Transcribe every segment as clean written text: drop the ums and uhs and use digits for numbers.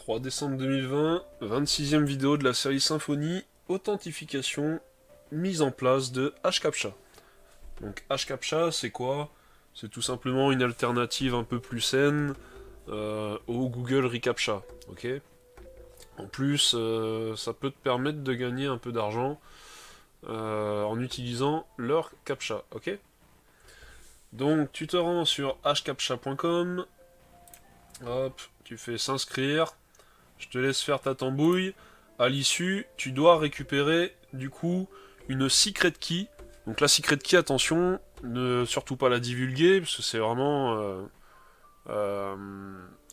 3 décembre 2020, 26e vidéo de la série Symphonie, authentification, mise en place de HCAPTCHA. Donc HCAPTCHA, c'est quoi? C'est tout simplement une alternative un peu plus saine au Google reCAPTCHA, ok? En plus, ça peut te permettre de gagner un peu d'argent en utilisant leur CAPTCHA, ok? Donc tu te rends sur hcaptcha.com, hop, tu fais s'inscrire, je te laisse faire ta tambouille. À l'issue, tu dois récupérer du coup une secret key. Donc la secret key, attention, ne surtout pas la divulguer, parce que c'est vraiment...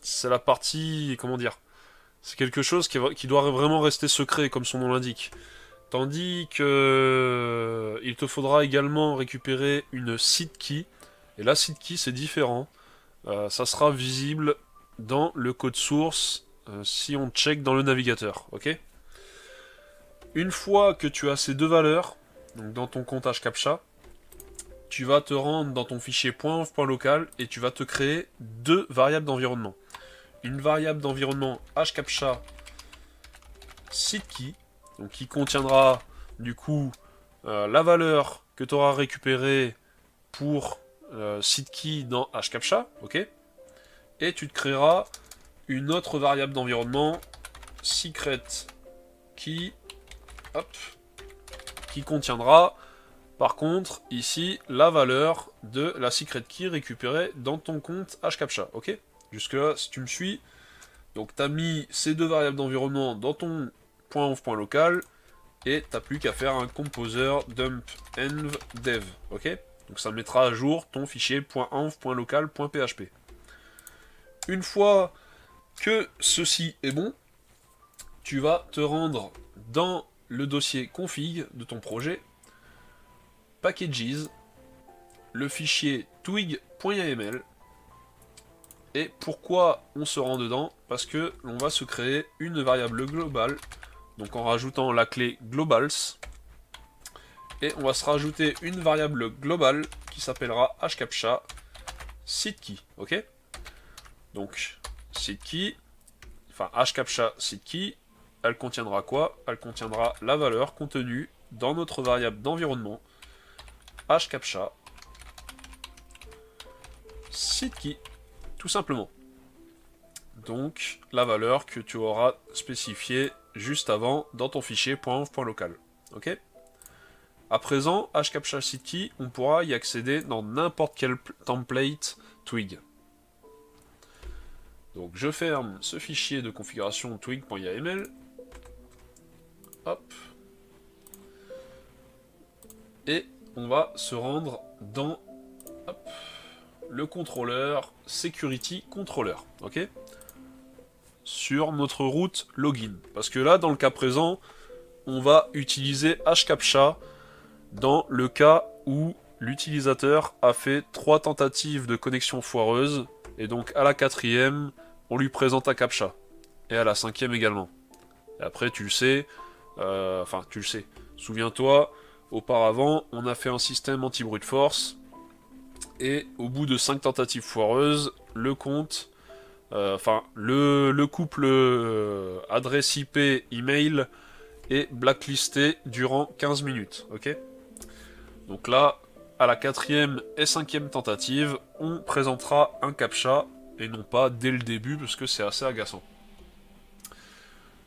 c'est la partie... comment dire? C'est quelque chose qui doit vraiment rester secret, comme son nom l'indique. Tandis que il te faudra également récupérer une seed key. Et la seed key, c'est différent. Ça sera visible dans le code source si on check dans le navigateur, ok? Une fois que tu as ces deux valeurs, donc dans ton compte HCAPTCHA, tu vas te rendre dans ton fichier .env.local et tu vas te créer deux variables d'environnement. Une variable d'environnement HCAPTCHA seedKey, donc qui contiendra du coup la valeur que tu auras récupérée pour seedKey dans HCAPTCHA, ok? Et tu te créeras une autre variable d'environnement secretKey, hop, qui contiendra par contre ici la valeur de la secret key récupérée dans ton compte HCAPTCHA, ok? Jusque là, si tu me suis, donc tu as mis ces deux variables d'environnement dans ton .env.local et t'as plus qu'à faire un composer dump env dev, ok? Donc ça mettra à jour ton fichier .env.local.php. Une fois que ceci est bon, tu vas te rendre dans le dossier config de ton projet, packages, le fichier twig.yml. Et pourquoi on se rend dedans? Parce que l'on va se créer une variable globale, donc en rajoutant la clé globals, et on va se rajouter une variable globale qui s'appellera hcaptcha seedKey, ok? Donc seedKey, enfin hcaptcha seedKey, elle contiendra quoi? Elle contiendra la valeur contenue dans notre variable d'environnement hcaptcha seedKey, tout simplement. Donc la valeur que tu auras spécifiée juste avant dans ton fichier .env.local. Ok? À présent, HCAPTCHA seedKey, on pourra y accéder dans n'importe quel template Twig. Donc je ferme ce fichier de configuration twig.yml. Hop. Et on va se rendre dans hop, le contrôleur security controller, ok? Sur notre route login. Parce que là, dans le cas présent, on va utiliser HCAPTCHA dans le cas où l'utilisateur a fait 3 tentatives de connexion foireuse, et donc à la 4e, on lui présente un CAPTCHA, et à la 5e également. Et après, tu le sais, souviens-toi, auparavant, on a fait un système anti-brute force, et au bout de 5 tentatives foireuses, le compte, le couple adresse IP email est blacklisté durant 15 minutes, ok? Donc là, à la 4e et 5e tentative, on présentera un CAPTCHA, et non pas dès le début, parce que c'est assez agaçant.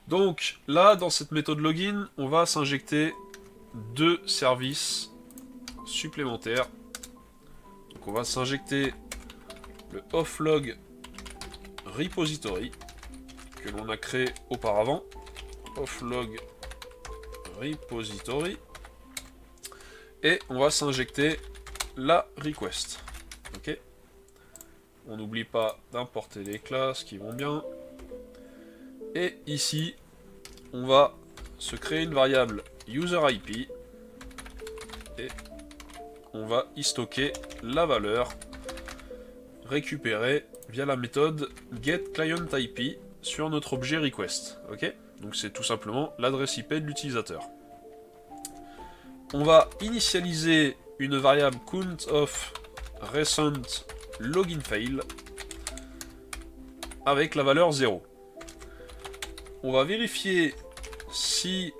Donc là, dans cette méthode login, on va s'injecter 2 services supplémentaires. Donc on va s'injecter le offlog repository que l'on a créé auparavant. Offlog repository. Et on va s'injecter la request. Ok. On n'oublie pas d'importer les classes qui vont bien. Et ici, on va se créer une variable user_ip et on va y stocker la valeur récupérée via la méthode getClientIP sur notre objet request. Ok? Donc c'est tout simplement l'adresse IP de l'utilisateur. On va initialiser une variable count of recent login fail avec la valeur 0. on va vérifier si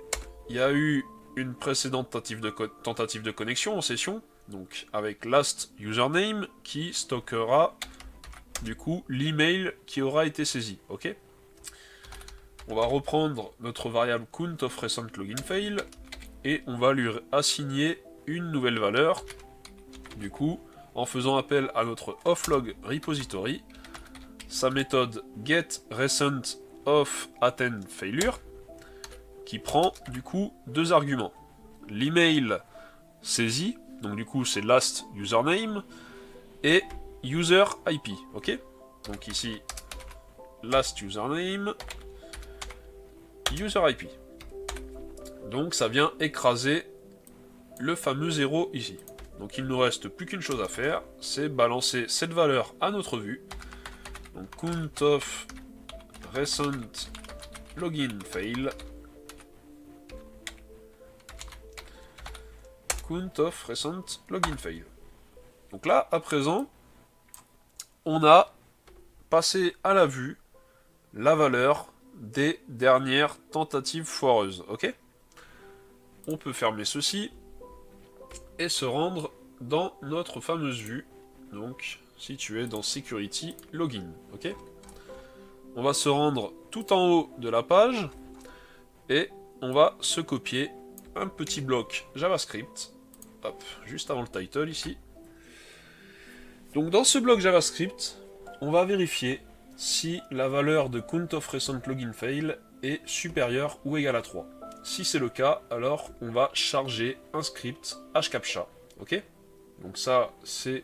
il y a eu une précédente tentative de connexion en session, donc avec last username qui stockera du coup l'email qui aura été saisi, ok? On va reprendre notre variable count of recent login fail et on va lui assigner une nouvelle valeur, du coup, en faisant appel à notre offlog repository, sa méthode get recent of attend failure, qui prend du coup deux arguments. L'email saisi, donc du coup c'est last username, et user IP, ok? Donc ici, last username, user IP. Donc ça vient écraser le fameux 0 ici. Donc il ne nous reste plus qu'une chose à faire, c'est balancer cette valeur à notre vue. Donc count of recent login fail. Count of recent login fail. Donc là, à présent, on a passé à la vue la valeur des dernières tentatives foireuses, ok? On peut fermer ceci et se rendre dans notre fameuse vue, donc située dans Security Login, ok? On va se rendre tout en haut de la page et on va se copier un petit bloc JavaScript, hop, juste avant le title ici. Donc dans ce bloc JavaScript, on va vérifier si la valeur de count of recent login fail est supérieure ou égale à 3. Si c'est le cas, alors on va charger un script hcaptcha, ok? Donc ça, c'est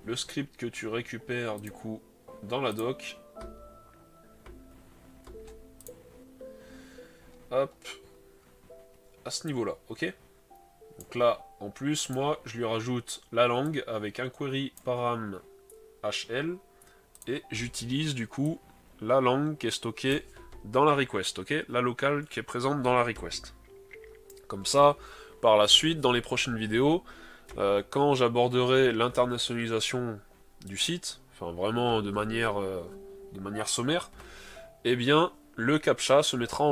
le script que tu récupères du coup dans la doc. Hop, à ce niveau-là, ok? Donc là, en plus, moi, je lui rajoute la langue avec un query param hl, et j'utilise du coup la langue qui est stockée dans la request, ok? La locale qui est présente dans la request. Comme ça, par la suite, dans les prochaines vidéos, quand j'aborderai l'internationalisation du site, enfin vraiment de manière sommaire, eh bien, le CAPTCHA se mettra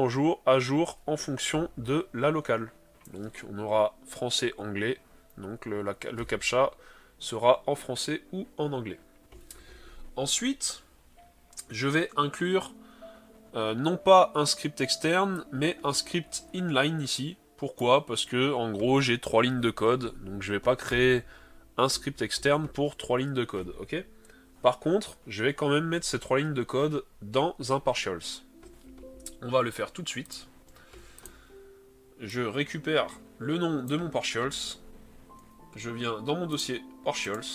à jour en fonction de la locale. Donc on aura français-anglais, donc le CAPTCHA sera en français ou en anglais. Ensuite, je vais inclure non pas un script externe, mais un script inline ici. Pourquoi? Parce que en gros j'ai 3 lignes de code, donc je vais pas créer un script externe pour 3 lignes de code, ok? Par contre, je vais quand même mettre ces 3 lignes de code dans un partials. On va le faire tout de suite. Je récupère le nom de mon partials, je viens dans mon dossier partials,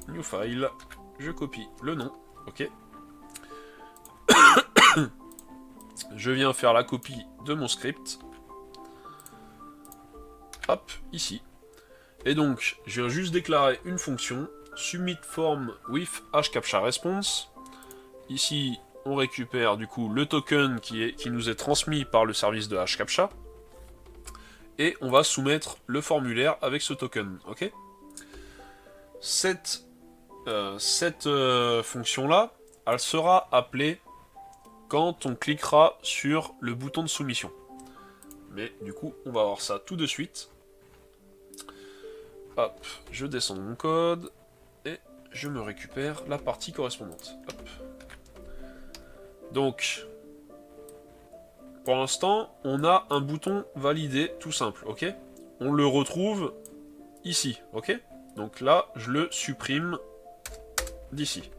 new file, je copie le nom, ok? Je viens faire la copie de mon script, hop, ici. Et donc, je viens juste déclarer une fonction, submit form with hcaptcha response. Ici, on récupère du coup le token qui nous est transmis par le service de hcaptcha. Et on va soumettre le formulaire avec ce token, ok? Cette fonction-là, elle sera appelée quand on cliquera sur le bouton de soumission. Mais du coup, on va voir ça tout de suite. Hop, je descends mon code et je me récupère la partie correspondante. Hop. Donc, pour l'instant, on a un bouton validé tout simple, ok? On le retrouve ici, ok? Donc là, je le supprime d'ici.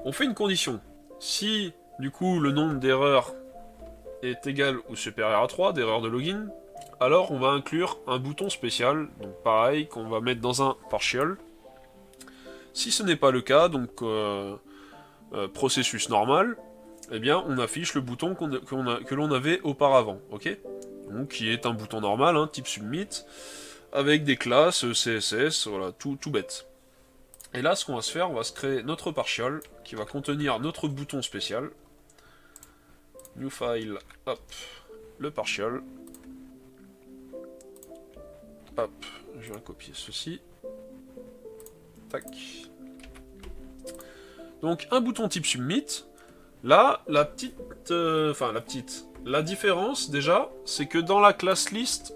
On fait une condition. Si, du coup, le nombre d'erreurs est égal ou supérieur à 3, d'erreurs de login, alors on va inclure un bouton spécial, donc pareil, qu'on va mettre dans un partial. Si ce n'est pas le cas, donc processus normal, eh bien on affiche le bouton que l'on avait auparavant, ok? Donc qui est un bouton normal, hein, type submit, avec des classes, CSS, voilà, tout bête. Et là, ce qu'on va se faire, on va se créer notre partial, qui va contenir notre bouton spécial. New file, hop, le partial. Hop, je vais copier ceci. Tac. Donc un bouton type submit. Là, la différence déjà, c'est que dans la classe list,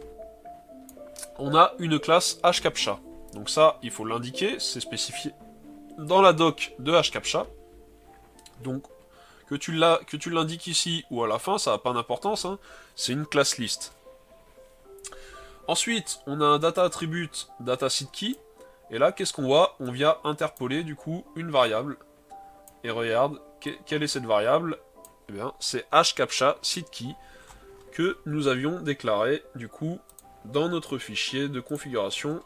on a une classe hCaptcha. Donc ça, il faut l'indiquer, c'est spécifié dans la doc de hCaptcha. Donc, que tu l'indiques ici ou à la fin, ça n'a pas d'importance, hein, c'est une classe list. Ensuite, on a un data attribute data seed key, et là, qu'est-ce qu'on voit? On vient interpoler du coup une variable. Et regarde, quelle est cette variable? Eh bien, c'est hCaptcha seed key que nous avions déclaré du coup dans notre fichier de configuration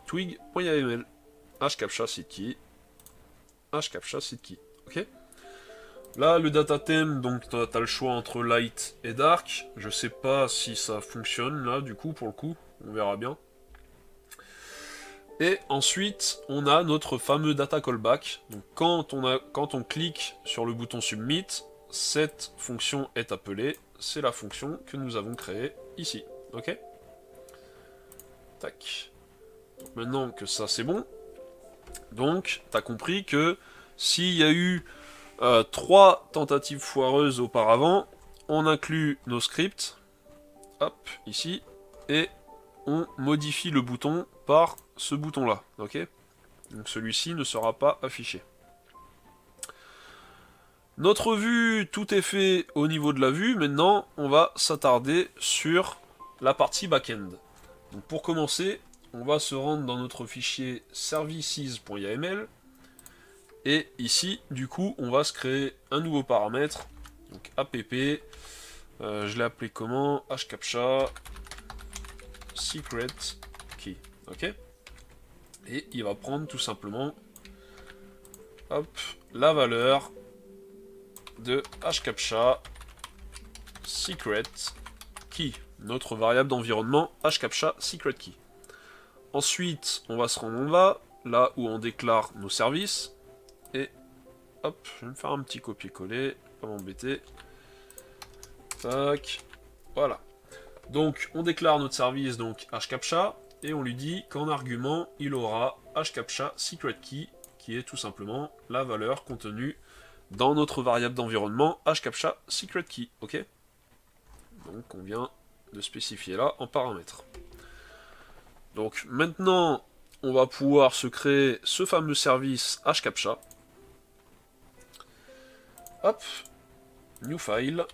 twig.yml. hCaptcha seed key, hCaptcha seed key. Ok. Là, le data theme, donc tu as le choix entre light et dark. Je sais pas si ça fonctionne là, du coup, pour le coup, on verra bien. Et ensuite, on a notre fameux data callback. Donc quand on clique sur le bouton submit, cette fonction est appelée. C'est la fonction que nous avons créée ici. Ok. Tac. Donc maintenant que ça c'est bon, donc tu as compris que s'il y a eu 3 tentatives foireuses auparavant, on inclut nos scripts, hop, ici, et on modifie le bouton par ce bouton-là, ok? Donc celui-ci ne sera pas affiché. Notre vue, tout est fait au niveau de la vue. Maintenant, on va s'attarder sur la partie back-end. Donc pour commencer, on va se rendre dans notre fichier services.yml. Et ici, du coup, on va se créer un nouveau paramètre. Donc app, je l'ai appelé comment? hCaptcha secret key. Ok? Et il va prendre tout simplement hop, la valeur de hCaptcha secret key, notre variable d'environnement hCaptcha secret key. Ensuite, on va se rendre en bas, là où on déclare nos services, et hop, je vais me faire un petit copier-coller, pas m'embêter. Tac, voilà. Donc, on déclare notre service, donc hCaptcha, et on lui dit qu'en argument, il aura hCaptcha secret key, qui est tout simplement la valeur contenue dans notre variable d'environnement hCaptcha secret key, ok? Donc on vient de spécifier là en paramètre. Donc maintenant, on va pouvoir se créer ce fameux service hCaptcha. Hop, new file,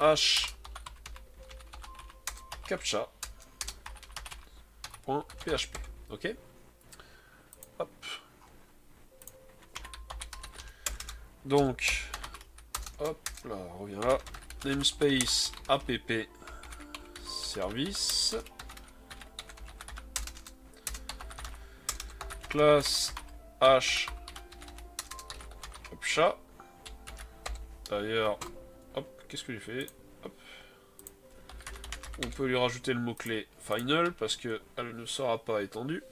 hCaptcha.php, ok? Hop. Donc, hop, là, on revient là. Namespace app service. Classe hCaptcha. D'ailleurs, hop, qu'est-ce que j'ai fait? Hop. On peut lui rajouter le mot-clé final parce qu'elle ne sera pas étendue.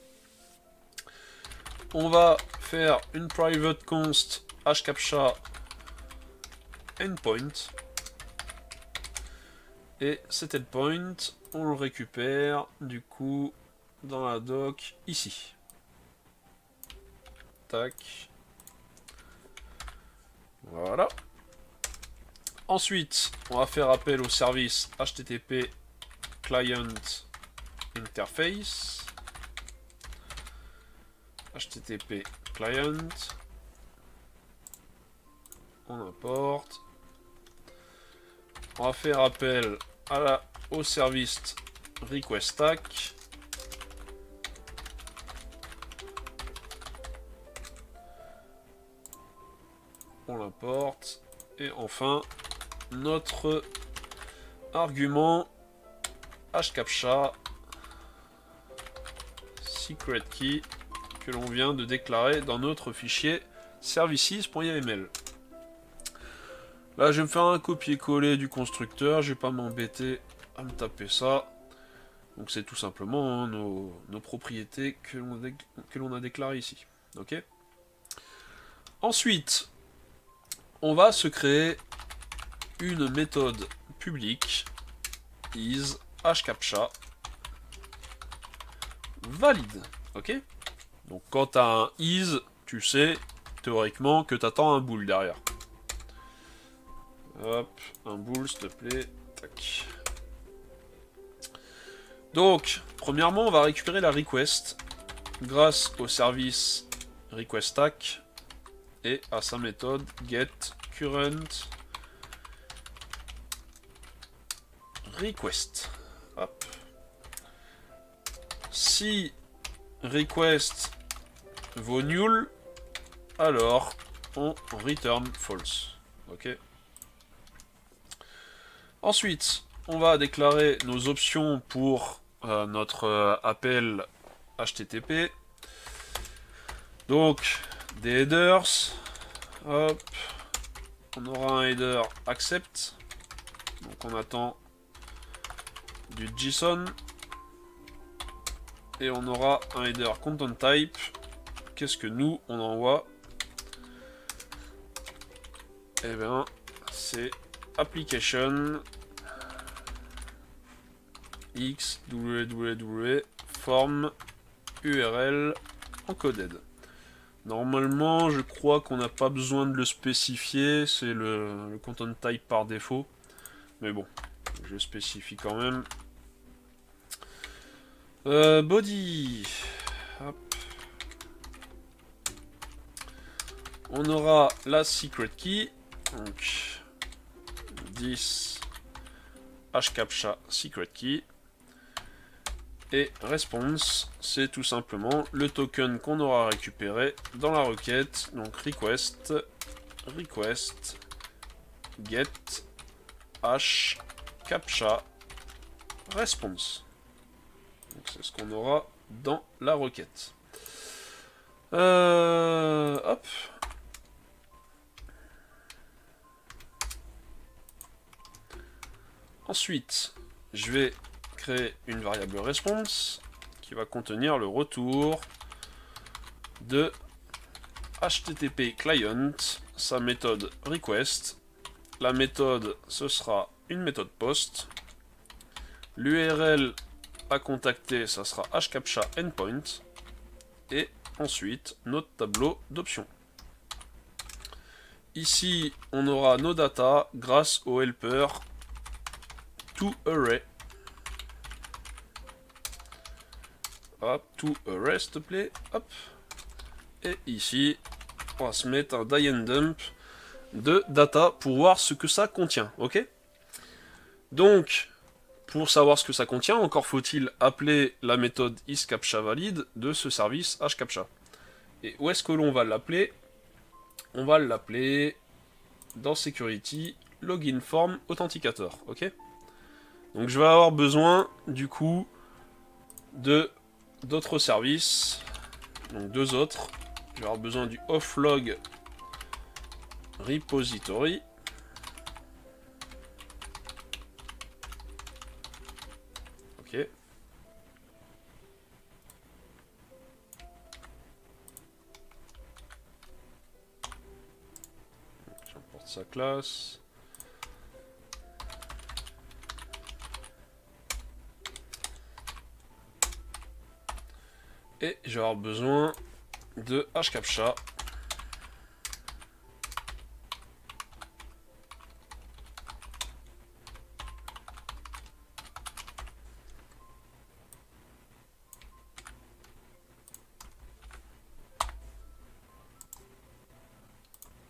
On va faire une private const hCaptcha endpoint. Et cet endpoint, on le récupère du coup dans la doc ici. Tac. Voilà. Ensuite, on va faire appel au service HTTP client interface. HTTP client. On importe. On va faire appel au service request stack. On l'importe. Et enfin, notre argument hCaptcha secret key que l'on vient de déclarer dans notre fichier services.yml. Là, je vais me faire un copier-coller du constructeur, je vais pas m'embêter à me taper ça. Donc c'est tout simplement hein, nos propriétés que l'on a déclarées ici. Ok. Ensuite, on va se créer une méthode publique is hCaptcha valide. Ok. Donc quand tu as un is, tu sais théoriquement que tu attends un bool derrière. Hop, un bool, s'il te plaît. Tac. Donc, premièrement, on va récupérer la request grâce au service request-stack et à sa méthode getCurrent request. Hop. Si request vaut nul, alors on return false. Ok. Ensuite, on va déclarer nos options pour notre appel HTTP. Donc, des headers. Hop. On aura un header accept. Donc on attend du JSON. Et on aura un header content type. Qu'est-ce que nous, on envoie? Eh bien, c'est application x www form url encoded. Normalement, je crois qu'on n'a pas besoin de le spécifier, c'est le content type par défaut. Mais bon, je spécifie quand même. Body. Hop. On aura la secret key. Donc, 10 hcaptcha secret key. Et response, c'est tout simplement le token qu'on aura récupéré dans la requête. Donc request get hcaptcha response. Donc c'est ce qu'on aura dans la requête. Hop. Ensuite, je vais créer une variable response qui va contenir le retour de HTTP client, sa méthode request. La méthode, ce sera une méthode post. L'URL à contacter, ça sera hcaptcha endpoint. Et ensuite, notre tableau d'options. Ici, on aura nos data grâce au helper toArray. Hop, toArray, s'il te plaît. Hop. Et ici, on va se mettre un die and dump de data pour voir ce que ça contient. Ok? Donc, pour savoir ce que ça contient, encore faut-il appeler la méthode isCaptchaValid de ce service hcaptcha. Et où est-ce que l'on va l'appeler? On va l'appeler dans Security Login Form Authenticator. Ok? Donc je vais avoir besoin du coup de d'autres services. Donc deux autres. Je vais avoir besoin du offlog repository. Ok. J'importe sa classe. Et je vais avoir besoin de hcaptcha.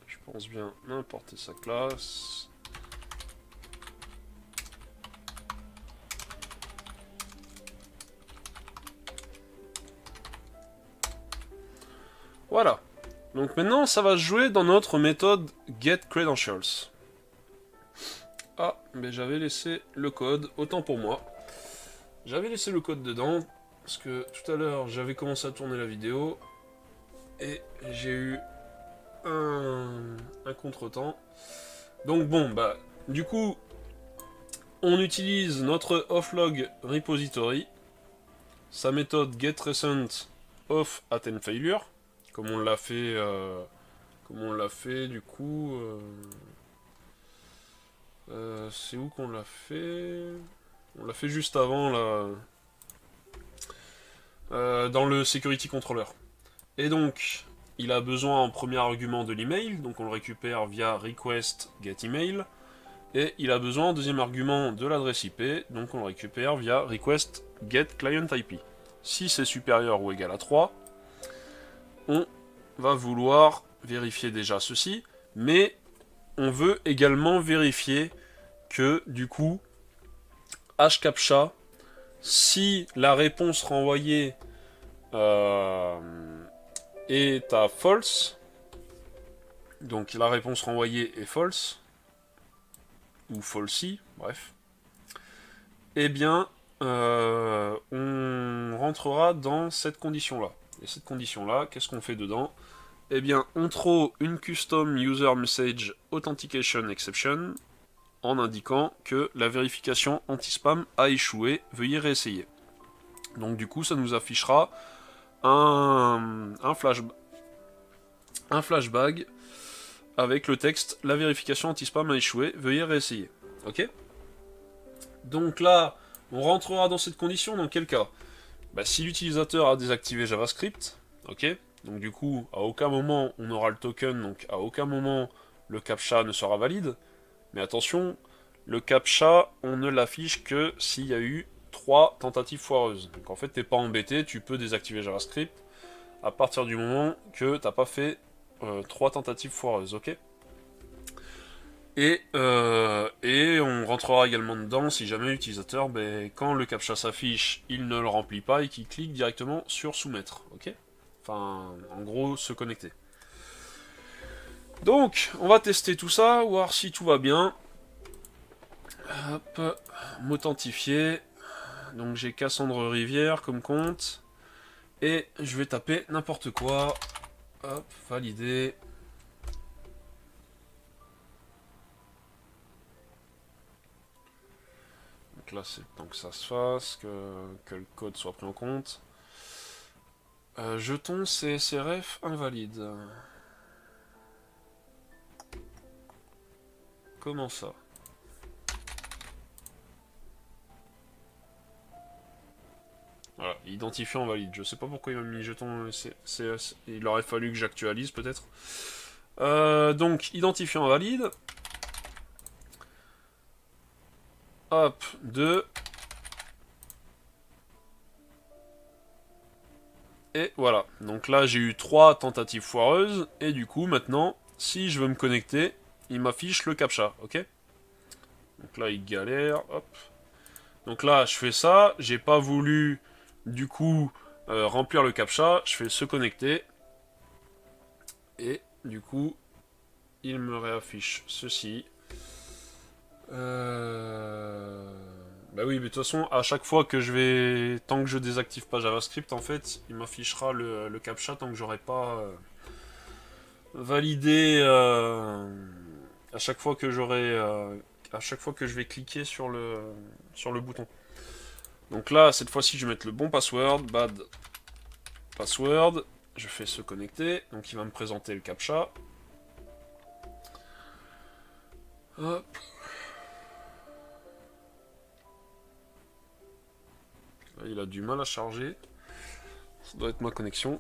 Je pense bien importer sa classe. Voilà. Donc maintenant, ça va se jouer dans notre méthode getCredentials. Ah, mais j'avais laissé le code, autant pour moi. J'avais laissé le code dedans, parce que tout à l'heure, j'avais commencé à tourner la vidéo, et j'ai eu un contretemps. Donc bon, bah, du coup, on utilise notre offlog repository, sa méthode getRecent offAttemptFailure, comme on l'a fait du coup. C'est où qu'on l'a fait? On l'a fait juste avant là, dans le security controller. Et donc, il a besoin en premier argument de l'email, donc on le récupère via request getEmail. Et il a besoin en deuxième argument de l'adresse IP, donc on le récupère via request get client IP. Si c'est supérieur ou égal à 3, on va vouloir vérifier déjà ceci, mais on veut également vérifier que du coup hCAPTCHA, si la réponse renvoyée est à false, donc la réponse renvoyée est false, ou falsy, bref, eh bien, on rentrera dans cette condition-là. Et cette condition-là, qu'est-ce qu'on fait dedans? Eh bien, on throw une custom user message authentication exception en indiquant que la vérification anti-spam a échoué, veuillez réessayer. Donc du coup, ça nous affichera un flashbag avec le texte « La vérification anti-spam a échoué, veuillez réessayer ». Ok? Donc là, on rentrera dans cette condition dans quel cas? Bah, si l'utilisateur a désactivé JavaScript, ok? Donc du coup, à aucun moment on aura le token, donc à aucun moment le CAPTCHA ne sera valide. Mais attention, le CAPTCHA, on ne l'affiche que s'il y a eu 3 tentatives foireuses. Donc en fait, t'es pas embêté, tu peux désactiver JavaScript à partir du moment que t'as pas fait 3 tentatives foireuses, ok? Et on rentrera également dedans si jamais l'utilisateur, ben, quand le CAPTCHA s'affiche, il ne le remplit pas et qu'il clique directement sur soumettre, ok? Enfin, en gros, se connecter. Donc, on va tester tout ça, voir si tout va bien. Hop, m'authentifier. Donc j'ai Cassandre Rivière comme compte. Et je vais taper n'importe quoi. Hop, valider. Donc là, c'est le temps que ça se fasse, que le code soit pris en compte. Jeton CSRF invalide. Comment ça? Voilà, identifiant valide. Je sais pas pourquoi il m'a mis jeton CS. Il aurait fallu que j'actualise peut-être. Donc, identifiant valide. Hop, 2. Et voilà. Donc là, j'ai eu 3 tentatives foireuses. Et du coup, maintenant, si je veux me connecter, il m'affiche le CAPTCHA. Ok? Donc là, il galère. Hop. Donc là, je fais ça. J'ai pas voulu, du coup, remplir le CAPTCHA. Je fais se connecter. Et du coup, il me réaffiche ceci. Bah oui, mais de toute façon, à chaque fois que je vais... Tant que je désactive pas JavaScript, en fait, il m'affichera le CAPTCHA tant que j'aurai pas validé... à chaque fois que j'aurai... à chaque fois que je vais cliquer sur le bouton. Donc là, cette fois-ci, je vais mettre le bon password, bad password. Je fais se connecter, donc il va me présenter le CAPTCHA. Hop. Là, il a du mal à charger. Ça doit être ma connexion.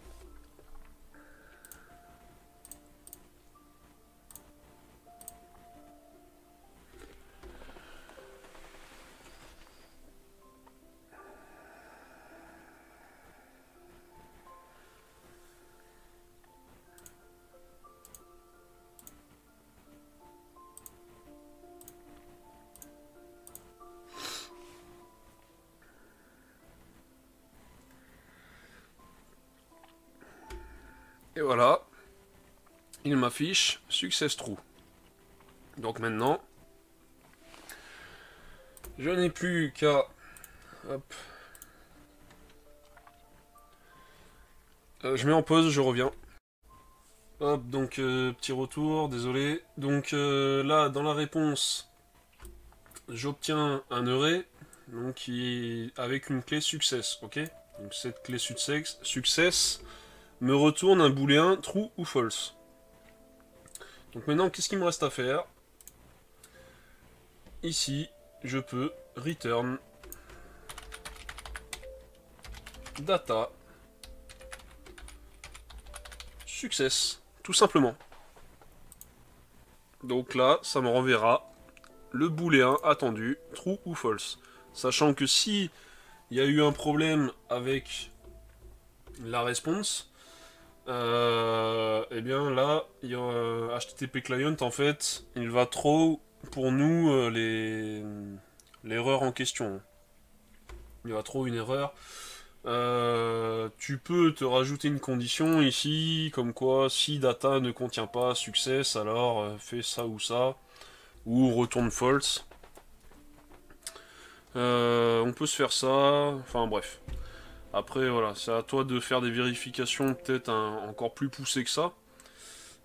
Et voilà, il m'affiche Success True. Donc maintenant, je n'ai plus qu'à... Hop. Je mets en pause, je reviens. Hop, donc petit retour, désolé. Donc là, dans la réponse, j'obtiens un array, donc avec une clé success, ok? Donc cette clé success me retourne un booléen true ou false. Donc maintenant, qu'est-ce qu'il me reste à faire? Ici, je peux return data success, tout simplement. Donc là, ça me renverra le booléen attendu, true ou false. Sachant que si il y a eu un problème avec la réponse, et bien là, HTTP client en fait, il va trop pour nous l'erreur en question. Il va trop une erreur. Tu peux te rajouter une condition ici, comme quoi si data ne contient pas success, alors fais ça ou ça, ou retourne false. On peut se faire ça, enfin bref. Après voilà, c'est à toi de faire des vérifications peut-être encore plus poussées que ça.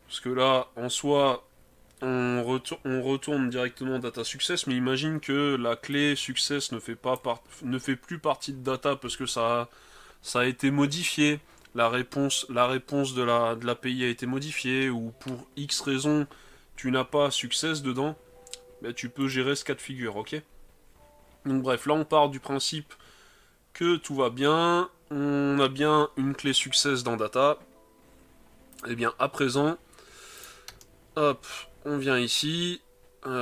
Parce que là, en soi, on retourne directement data success, mais imagine que la clé success ne fait plus partie de data parce que ça a été modifié, la réponse de l'API a été modifiée, ou pour X raison, tu n'as pas success dedans, ben, tu peux gérer ce cas de figure, ok? Donc bref, là on part du principe que tout va bien, on a bien une clé success dans data, et bien à présent, hop, on vient ici, donc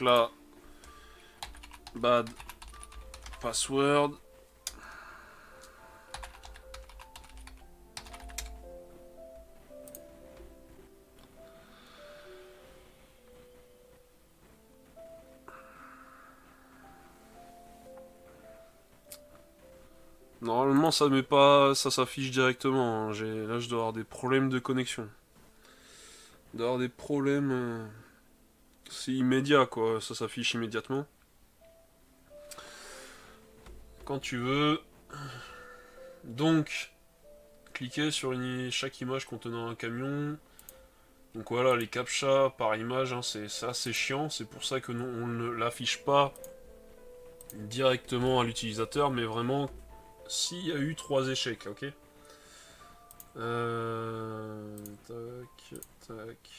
là, bad password. Normalement ça met pas, ça s'affiche directement, hein. Là je dois avoir des problèmes de connexion. Je dois avoir des problèmes... c'est immédiat quoi, ça s'affiche immédiatement. Quand tu veux. Donc, cliquez sur chaque image contenant un camion. Donc voilà, les captcha par image, hein, c'est assez chiant, c'est pour ça que on ne l'affiche pas directement à l'utilisateur, mais vraiment s'il y a eu 3 échecs, ok. Tac, tac.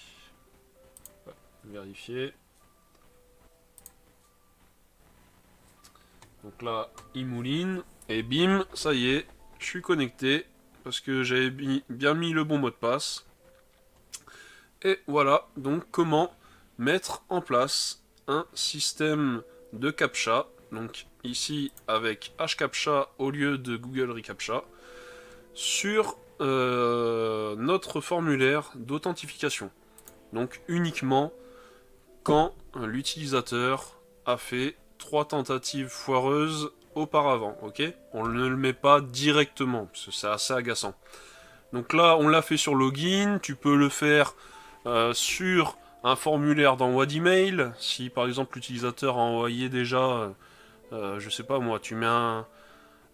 Ouais, vérifier. Donc là, il mouline, et bim, ça y est, je suis connecté, parce que j'avais bien mis le bon mot de passe. Et voilà, donc comment mettre en place un système de CAPTCHA, donc ici avec HCAPTCHA au lieu de Google reCAPTCHA, sur notre formulaire d'authentification. Donc uniquement quand l'utilisateur a fait 3 tentatives foireuses auparavant, ok? On ne le met pas directement, parce que c'est assez agaçant. Donc là, on l'a fait sur login, tu peux le faire sur un formulaire d'envoi d'email, si par exemple l'utilisateur a envoyé déjà, je sais pas moi, tu mets un...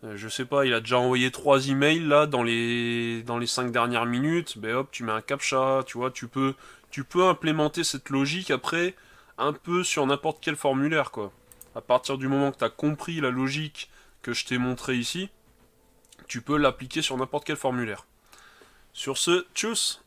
je sais pas, il a déjà envoyé 3 emails là dans les 5 dernières minutes, ben hop, tu mets un captcha, tu vois, tu peux implémenter cette logique après un peu sur n'importe quel formulaire quoi. À partir du moment que tu as compris la logique que je t'ai montré ici, tu peux l'appliquer sur n'importe quel formulaire. Sur ce, tchuss!